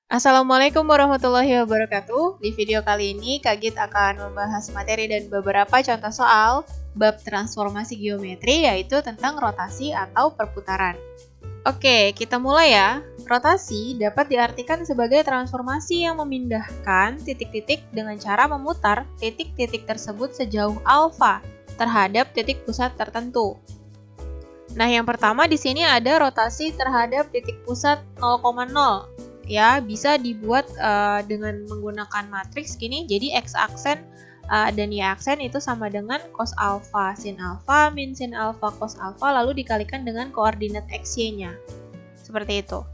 Assalamualaikum warahmatullahi wabarakatuh. Di video kali ini, Kak Git akan membahas materi dan beberapa contoh soal bab transformasi geometri, yaitu tentang rotasi atau perputaran. Oke, kita mulai ya. Rotasi dapat diartikan sebagai transformasi yang memindahkan titik-titik dengan cara memutar titik-titik tersebut sejauh alfa terhadap titik pusat tertentu. Nah, yang pertama di sini ada rotasi terhadap titik pusat 0,0. Ya, bisa dibuat dengan menggunakan matriks gini. Jadi x-aksen dan y-aksen itu sama dengan cos alfa sin alfa min sin alfa cos alfa, lalu dikalikan dengan koordinat xy-nya. Seperti itu.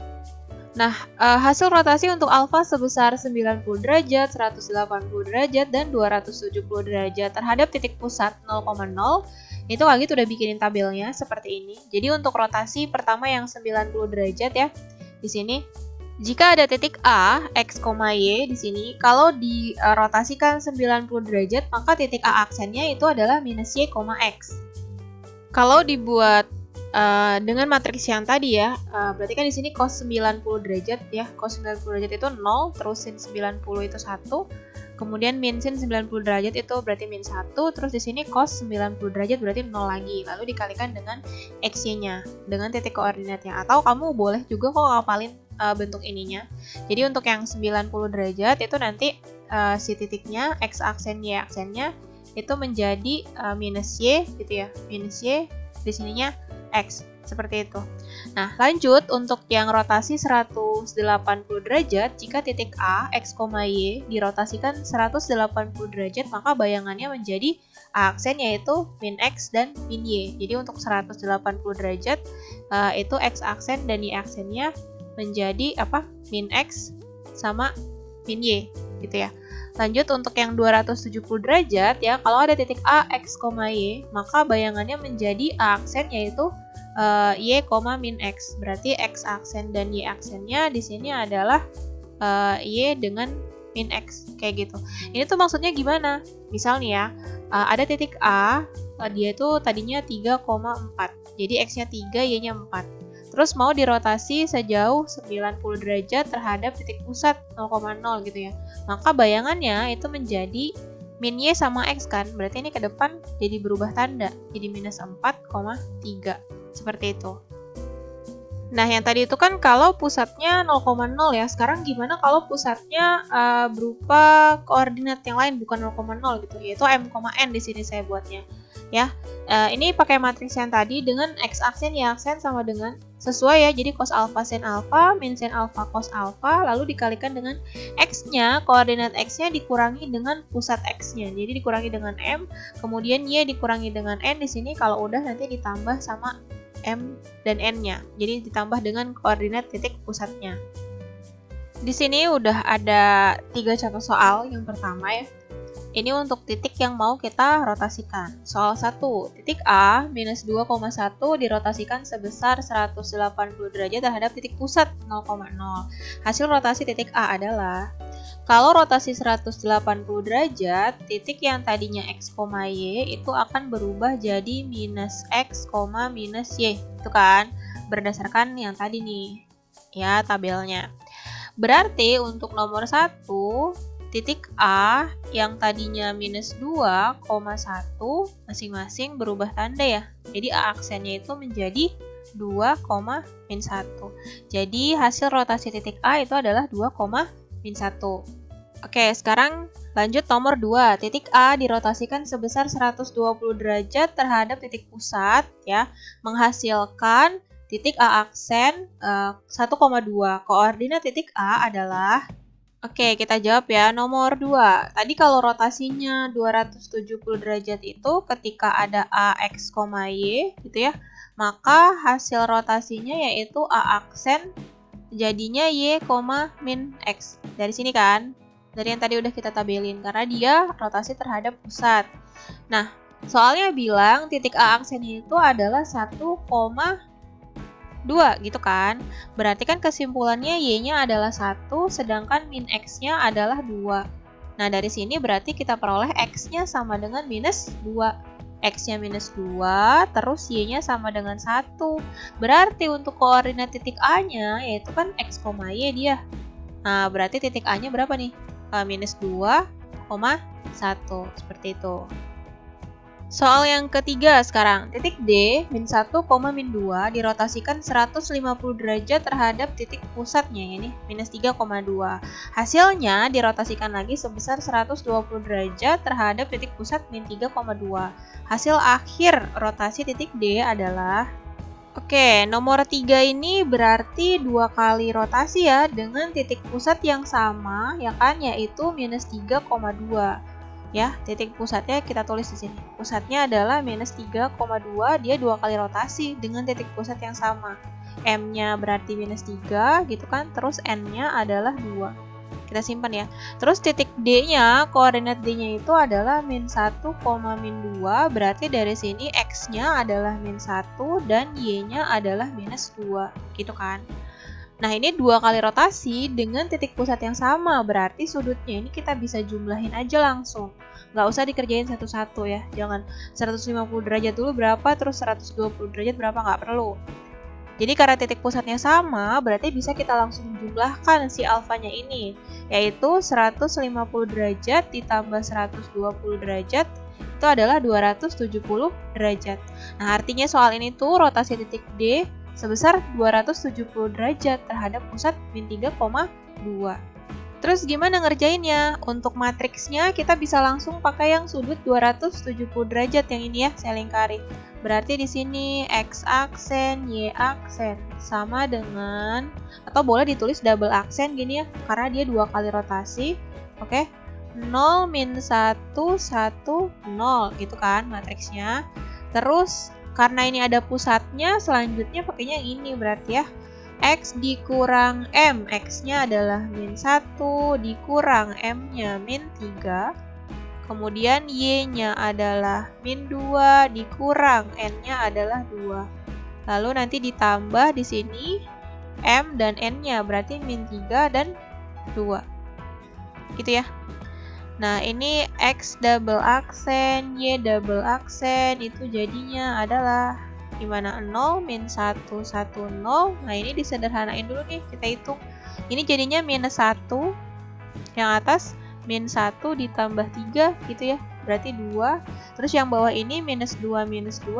Nah, hasil rotasi untuk alfa sebesar 90 derajat, 180 derajat, dan 270 derajat terhadap titik pusat 0,0, itu Kak Git udah bikinin tabelnya seperti ini. Jadi untuk rotasi pertama yang 90 derajat ya, di sini jika ada titik A, X, Y di sini, kalau dirotasikan 90 derajat, maka titik A aksennya itu adalah minus Y, X. Kalau dibuat dengan matriks yang tadi ya, berarti kan di sini cos 90 derajat ya, cos 90 derajat itu 0, terus sin 90 itu 1, kemudian min sin 90 derajat itu berarti min 1, terus di sini cos 90 derajat berarti 0 lagi, lalu dikalikan dengan xy-nya, dengan titik koordinatnya, atau kamu boleh juga kok ngapalin bentuk ininya. Jadi untuk yang 90 derajat itu nanti si titiknya, x aksen, y aksennya itu menjadi minus y gitu ya, minus y, di sininya x, seperti itu. Nah, lanjut untuk yang rotasi 180 derajat, jika titik A, x, y dirotasikan 180 derajat, maka bayangannya menjadi A aksen yaitu min x dan min y. Jadi untuk 180 derajat itu x aksen dan y aksennya menjadi min x sama min y gitu ya. Lanjut untuk yang 270 derajat ya, kalau ada titik A, X, Y, maka bayangannya menjadi A aksen yaitu Y, min X. Berarti X aksen dan Y aksennya di sini adalah Y dengan min X, kayak gitu. Ini tuh maksudnya gimana? Misal nih ya, ada titik A, dia itu tadinya 3,4. Jadi X-nya 3, Y-nya 4. Terus mau dirotasi sejauh 90 derajat terhadap titik pusat 0,0 gitu ya. Maka bayangannya itu menjadi min Y sama X kan. Berarti ini ke depan jadi berubah tanda. Jadi minus 4,3. Seperti itu. Nah, yang tadi itu kan kalau pusatnya 0,0 ya. Sekarang gimana kalau pusatnya berupa koordinat yang lain bukan 0,0 gitu. Yaitu m,n di sini saya buatnya. Ya, ini pakai matriks yang tadi dengan x aksen y aksen sama dengan sesuai ya, jadi cos alfa sin alfa min sin alfa cos alfa, lalu dikalikan dengan x-nya, koordinat x-nya dikurangi dengan pusat x-nya, jadi dikurangi dengan m, kemudian y dikurangi dengan n di sini, kalau udah nanti ditambah sama m dan n-nya, jadi ditambah dengan koordinat titik pusatnya. Di sini udah ada 3 contoh soal. Yang pertama ya, ini untuk titik yang mau kita rotasikan. Soal 1, titik A minus 2,1 dirotasikan sebesar 180 derajat terhadap titik pusat 0,0. Hasil rotasi titik A adalah, kalau rotasi 180 derajat, titik yang tadinya x, y itu akan berubah jadi minus x, minus y. Itu kan berdasarkan yang tadi nih, ya tabelnya. Berarti untuk nomor 1, titik A yang tadinya minus 2,1 masing-masing berubah tanda ya. Jadi A aksennya itu menjadi 2, min 1. Jadi hasil rotasi titik A itu adalah 2, min 1. Oke, sekarang lanjut nomor 2. Titik A dirotasikan sebesar 120 derajat terhadap titik pusat ya, menghasilkan titik A aksen 1,2. Koordinat titik A adalah, oke, kita jawab ya. Nomor 2. Tadi kalau rotasinya 270 derajat itu ketika ada A, X, Y gitu ya, maka hasil rotasinya yaitu A aksen jadinya Y, min X. Dari sini kan? Dari yang tadi udah kita tabelin karena dia rotasi terhadap pusat. Nah, soalnya bilang titik A aksennya itu adalah 1,2 gitu kan. Berarti kan kesimpulannya Y-nya adalah 1, sedangkan min X-nya adalah 2. Nah, dari sini berarti kita peroleh X-nya sama dengan minus 2. X-nya minus 2, terus Y-nya sama dengan 1. Berarti untuk koordinat titik A-nya, yaitu kan X, Y dia. Nah, berarti titik A-nya berapa nih? Minus 2,1. Seperti itu. Soal yang ketiga sekarang, titik D, min 1, min 2 dirotasikan 150 derajat terhadap titik pusatnya, ini minus 3,2. Hasilnya dirotasikan lagi sebesar 120 derajat terhadap titik pusat min 3,2. Hasil akhir rotasi titik D adalah, oke, nomor 3 ini berarti 2 kali rotasi ya, dengan titik pusat yang sama, ya kan, yaitu minus 3,2. Ya, titik pusatnya kita tulis di sini. Pusatnya adalah minus 3,2, dia 2 kali rotasi dengan titik pusat yang sama. M-nya berarti minus 3 gitu kan, terus N-nya adalah 2. Kita simpan ya. Terus titik D-nya, koordinat D-nya itu adalah min 1, min 2, berarti dari sini X-nya adalah min 1 dan Y-nya adalah minus 2, gitu kan. Nah, ini 2 kali rotasi dengan titik pusat yang sama, berarti sudutnya ini kita bisa jumlahin aja langsung. Nggak usah dikerjain satu-satu ya, jangan 150 derajat dulu berapa, terus 120 derajat berapa, nggak perlu. Jadi karena titik pusatnya sama, berarti bisa kita langsung jumlahkan si alfanya ini, yaitu 150 derajat ditambah 120 derajat, itu adalah 270 derajat. Nah, artinya soal ini tuh rotasi titik D sebesar 270 derajat terhadap pusat min 3,2. Terus gimana ngerjainnya? Untuk matriksnya kita bisa langsung pakai yang sudut 270 derajat yang ini ya, saya lingkari. Berarti di sini X aksen, Y aksen sama dengan, atau boleh ditulis double aksen gini ya, karena dia 2 kali rotasi. Oke. 0, min 1, 1, 0 gitu kan matriksnya. Terus karena ini ada pusatnya, selanjutnya pakainya yang ini berarti ya. X dikurang M, X-nya adalah min 1, dikurang M-nya min 3. Kemudian Y-nya adalah min 2, dikurang N-nya adalah 2. Lalu nanti ditambah di sini M dan N-nya, berarti min 3 dan 2. Gitu ya. Nah, ini X double aksen, Y double aksen, itu jadinya adalah gimana? 0, min 1, 1, 0. Nah, ini disederhanain dulu nih, kita hitung. Ini jadinya minus 1, yang atas min 1 ditambah 3 gitu ya, berarti 2. Terus yang bawah ini minus 2,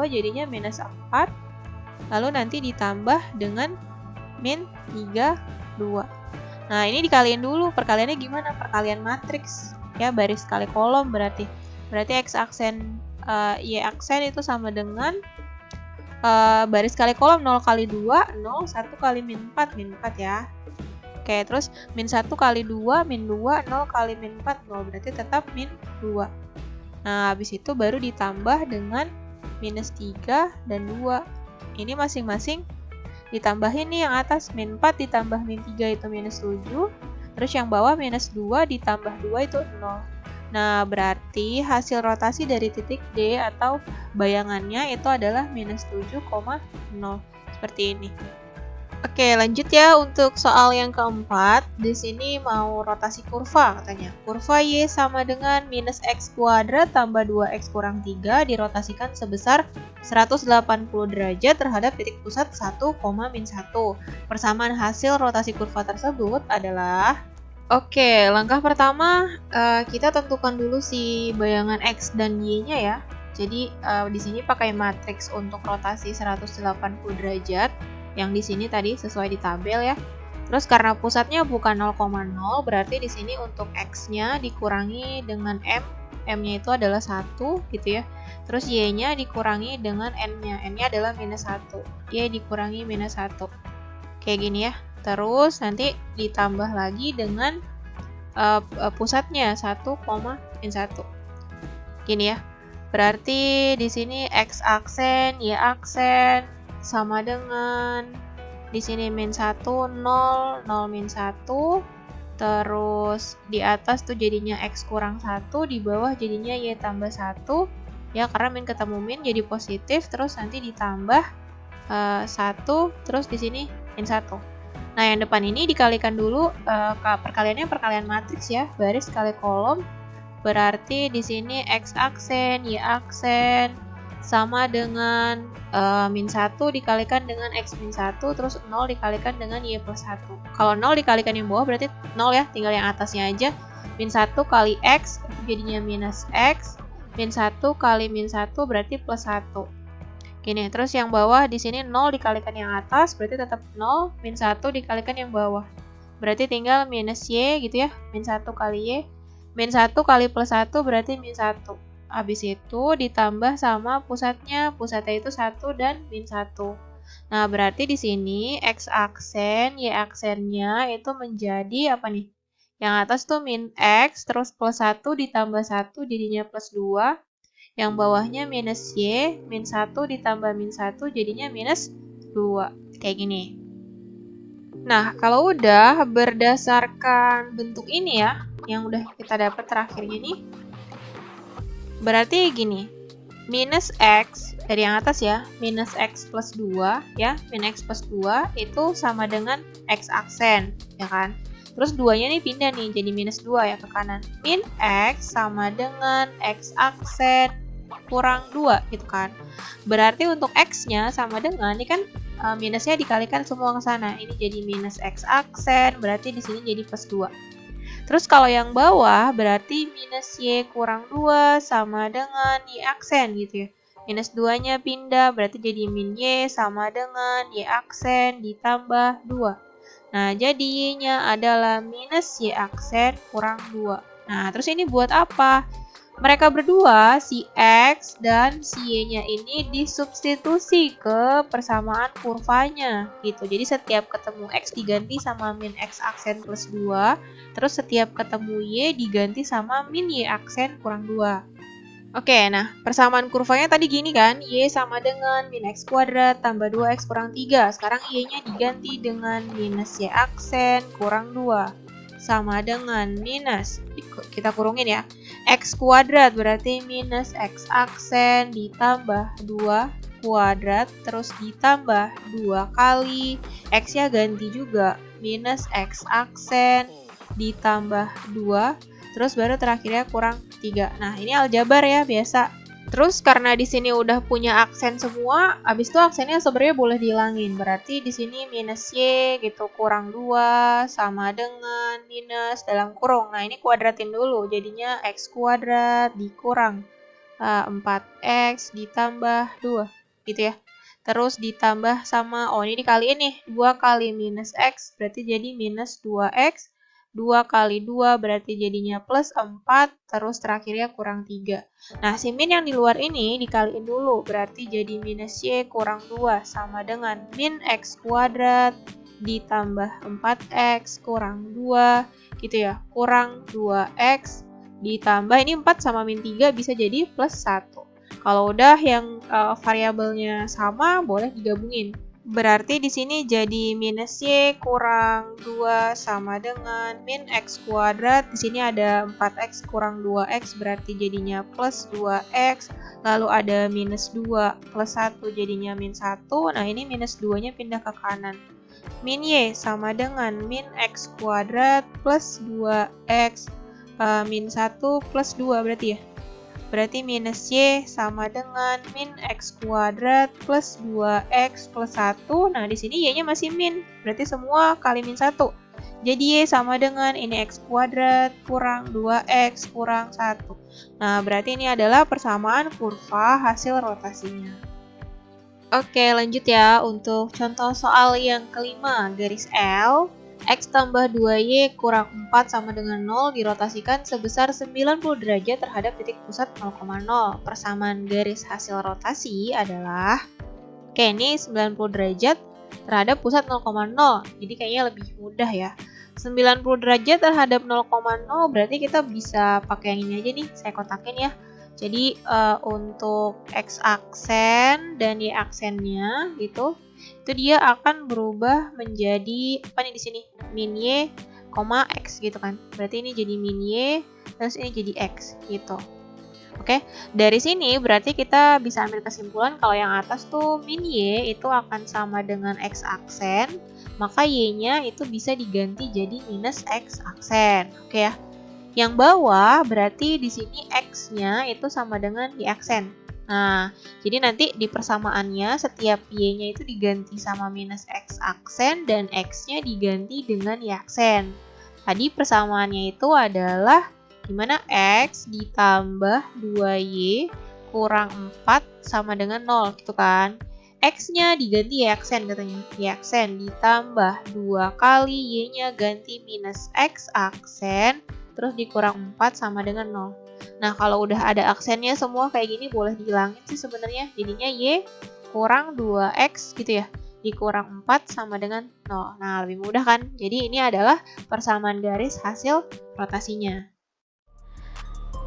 jadinya minus 4. Lalu nanti ditambah dengan min 3, 2. Nah, ini dikaliin dulu, perkaliannya gimana? Perkalian matriks. Ya, baris kali kolom berarti X aksen Y aksen itu sama dengan baris kali kolom 0 kali 2, 0, 1 kali min 4 ya. Oke, terus min 1 kali 2, min 2, 0 kali min 4, 0, berarti tetap min 2. Nah, habis itu baru ditambah dengan minus 3 dan 2. Ini masing-masing ditambahin nih, yang atas min 4 ditambah min 3 itu minus 7. Terus yang bawah minus 2 ditambah 2 itu 0. Nah, berarti hasil rotasi dari titik D atau bayangannya itu adalah minus 7,0. Seperti ini. Oke, lanjut ya untuk soal yang keempat. Di sini mau rotasi kurva katanya. Kurva Y sama dengan minus X kuadrat tambah 2X kurang 3 dirotasikan sebesar 180 derajat terhadap titik pusat 1, min 1. Persamaan hasil rotasi kurva tersebut adalah, oke, langkah pertama kita tentukan dulu si bayangan X dan Y-nya ya. Jadi di sini pakai matriks untuk rotasi 180 derajat. Yang di sini tadi sesuai di tabel ya. Terus karena pusatnya bukan 0,0, berarti di sini untuk X-nya dikurangi dengan M. M-nya itu adalah 1 gitu ya. Terus Y-nya dikurangi dengan N-nya. N-nya adalah minus 1. Y dikurangi minus 1. Kayak gini ya. Terus nanti ditambah lagi dengan pusatnya 1, min 1. Gini ya. Berarti di sini X aksen, Y aksen sama dengan di sini min 1, 0, 0 min 1. Terus di atas tuh jadinya X kurang 1, di bawah jadinya Y tambah 1. Ya, karena min ketemu min jadi positif, terus nanti ditambah 1, terus di sini min 1. Nah, yang depan ini dikalikan dulu, perkaliannya perkalian matriks ya, baris kali kolom. Berarti di sini X aksen, Y aksen sama dengan min 1 dikalikan dengan X min 1, terus 0 dikalikan dengan Y plus 1. Kalau 0 dikalikan yang bawah berarti 0 ya, tinggal yang atasnya aja. Min 1 kali X jadinya minus X, min 1 kali min 1 berarti plus 1. Gini, terus yang bawah di sini 0 dikalikan yang atas berarti tetap 0, min 1 dikalikan yang bawah. Berarti tinggal minus Y gitu ya, min 1 kali Y. Min 1 kali plus 1 berarti min 1. Habis itu ditambah sama pusatnya. Pusatnya itu 1 dan min 1. Nah, berarti di sini X aksen, Y aksennya itu menjadi apa nih? Yang atas tuh min X, terus plus 1 ditambah 1 jadinya plus 2. Yang bawahnya minus Y, min 1 ditambah min 1 jadinya minus 2. Kayak gini. Nah, kalau udah berdasarkan bentuk ini ya, yang udah kita dapat terakhir ini, berarti gini, minus X dari yang atas ya, minus X plus 2 ya, min X plus 2 itu sama dengan X aksen, ya kan? Terus 2-nya nih pindah nih, jadi minus 2 ya ke kanan. Min X sama dengan X aksen kurang 2 gitu kan. Berarti untuk X-nya sama dengan, ini kan minusnya dikalikan semua ke sana. Ini jadi minus X aksen, berarti di sini jadi plus 2. Terus kalau yang bawah berarti minus Y kurang 2 sama dengan Y aksen gitu ya. Minus 2-nya pindah berarti jadi min Y sama dengan Y aksen ditambah 2. Nah, jadi Y-nya adalah minus Y aksen kurang 2. Nah, terus ini buat apa? Mereka berdua, si X dan si Y-nya ini disubstitusi ke persamaan kurvanya gitu. Jadi setiap ketemu X diganti sama min X aksen plus 2, terus setiap ketemu Y diganti sama min Y aksen kurang 2. Oke, nah persamaan kurvanya tadi gini kan, Y sama dengan min X kuadrat tambah 2X kurang 3. Sekarang Y-nya diganti dengan minus Y aksen kurang 2. Sama dengan minus, kita kurungin ya, X kuadrat berarti minus X aksen ditambah 2 kuadrat, terus ditambah 2 kali, X-nya ganti juga, minus X aksen ditambah 2, terus baru terakhirnya kurang 3. Nah, ini aljabar ya, biasa. Terus karena di sini udah punya aksen semua, habis itu aksennya sebenarnya boleh dihilangin. Berarti di sini minus Y gitu kurang 2 sama dengan minus dalam kurung. Nah, ini kuadratin dulu. Jadinya X kuadrat dikurang 4X ditambah 2 gitu ya. Terus ditambah sama, oh ini dikaliin nih, 2 kali minus X berarti jadi minus 2X. 2 kali 2 berarti jadinya plus 4, terus terakhirnya kurang 3. Nah, si min yang di luar ini dikaliin dulu, berarti jadi minus Y kurang 2 sama dengan min X kuadrat ditambah 4X kurang 2, gitu ya, kurang 2X ditambah, ini 4 sama min 3 bisa jadi plus 1. Kalau udah yang variabelnya sama, boleh digabungin. Berarti di sini jadi minus Y kurang 2 sama dengan min X kuadrat. Di sini ada 4X kurang 2X berarti jadinya plus 2X. Lalu ada minus 2 plus 1 jadinya min 1. Nah, ini minus 2-nya pindah ke kanan. Min Y sama dengan min X kuadrat plus 2X min 1 plus 2 berarti ya. Berarti minus Y sama dengan min X kuadrat plus 2X plus 1. Nah, di sini Y-nya masih min. Berarti semua kali min 1. Jadi Y sama dengan ini X kuadrat kurang 2X kurang 1. Nah, berarti ini adalah persamaan kurva hasil rotasinya. Oke, lanjut ya. Untuk contoh soal yang kelima, garis L. X tambah 2Y kurang 4 sama dengan 0 dirotasikan sebesar 90 derajat terhadap titik pusat 0,0. Persamaan garis hasil rotasi adalah, oke, ini 90 derajat terhadap pusat 0,0. Jadi kayaknya lebih mudah ya. 90 derajat terhadap 0,0 berarti kita bisa pakai yang ini aja nih, saya kotakin ya. Jadi untuk X aksen dan Y aksennya gitu, itu dia akan berubah menjadi apa nih di sini? Min Y, X gitu kan. Berarti ini jadi min Y, terus ini jadi X gitu. Oke, dari sini berarti kita bisa ambil kesimpulan kalau yang atas tuh min Y itu akan sama dengan X aksen, maka Y-nya itu bisa diganti jadi minus X aksen. Oke ya. Yang bawah berarti di sini X-nya itu sama dengan Y aksen. Nah, jadi nanti di persamaannya setiap Y-nya itu diganti sama minus X aksen dan X-nya diganti dengan Y aksen. Tadi persamaannya itu adalah dimana X ditambah 2Y kurang 4 sama dengan 0 gitu kan. X-nya diganti Y aksen katanya. Y aksen ditambah 2 kali Y-nya ganti minus X aksen terus dikurang 4 sama dengan 0. Nah, kalau udah ada aksennya semua kayak gini boleh dihilangin sih sebenarnya. Jadinya Y kurang 2X gitu ya. Dikurang 4 sama dengan 0. Nah, lebih mudah kan? Jadi ini adalah persamaan garis hasil rotasinya.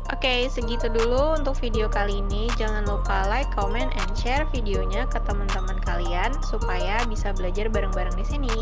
Oke, segitu dulu untuk video kali ini. Jangan lupa like, comment, and share videonya ke teman-teman kalian supaya bisa belajar bareng-bareng di sini.